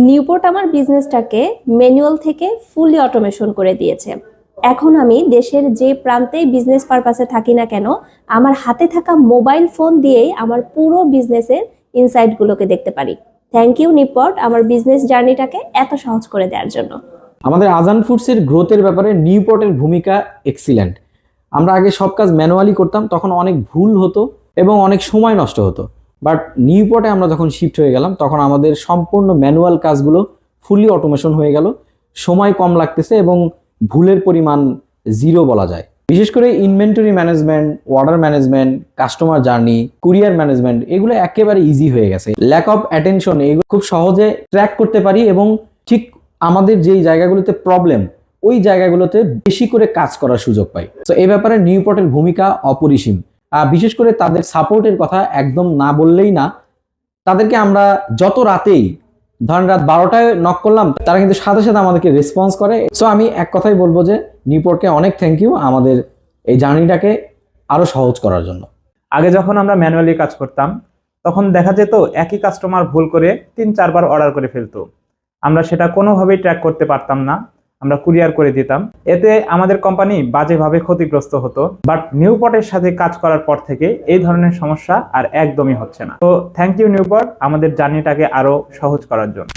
Newport আমার বিজনেসটাকে manual থেকে ফুলি automation করে দিয়েছে। এখন আমি দেশের যে প্রান্তেই বিজনেস পারপাসে থাকি না কেন, আমার হাতে থাকা মোবাইল ফোন দিয়েই আমার পুরো বিজনেসের ইনসাইটগুলোকে দেখতে পারি। থ্যাংক ইউ নিউপোর্ট আমার বিজনেস জার্নিটাকে এত সহজ করে দেওয়ার জন্য। আমাদের আজান ফুডসের গ্রোথের ব্যাপারে নিউপোর্টের ভূমিকা এক্সিলেন্ট। আমরা আগে সব কাজ ম্যানুয়ালি করতাম, তখন অনেক ভুল হতো এবং অনেক সময় নষ্ট হতো। বাট নিউপোর্টে আমরা যখন শিফট হয়ে গেলাম, তখন আমাদের সম্পূর্ণ ম্যানুয়াল কাজগুলো ফুলি অটোমেশন হয়ে গেল, সময় কম লাগতেছে এবং ভুলের পরিমাণ জিরো বলা যায়। বিশেষ করে inventory management, order management, customer journey, courier management এগুলো একেবারে ইজি হয়ে গেছে। ল্যাক অফ অ্যাটেনশন এগুলো খুব সহজে ট্র্যাক করতে পারি এবং ঠিক আমাদের যেই জায়গাগুলোতে প্রবলেম ওই জায়গাগুলোতে বেশি করে কাজ করার সুযোগ পাই। তো এই ব্যাপারে নিউপোর্টের ভূমিকা অপরিসীম। বিশেষ করে তাদের সাপোর্টের কথা একদম না বললেই না। তাদেরকে আমরা যত রাতেই ধরেন রাত 12টায় নক করলাম, তারা কিন্তু সাথে সাথে আমাদেরকে রেসপন্স করে। সো আমি এক কথাই বলবো যে নিউপোর্টকে অনেক থ্যাংক ইউ আমাদের এই জার্নিটাকে আরো সহজ করার জন্য। আগে যখন আমরা ম্যানুয়ালি কাজ করতাম তখন দেখা যেত একই কাস্টমার ভুল করে 3-4 বার অর্ডার করে ফেলতো। আমরা সেটা কোনোভাবেই ট্র্যাক করতে পারতাম না, আমরা কুরিয়ার করে দিতাম। এতে আমাদের কোম্পানি বাজেভাবে ক্ষতিগ্রস্ত হতো। বাট নিউপোর্টের সাথে কাজ করার পর থেকে এই ধরনের সমস্যা আর একদমই হচ্ছে না। তো থ্যাংক ইউ নিউপোর্ট আমাদের জার্নিটাকে আরো সহজ করার জন্য।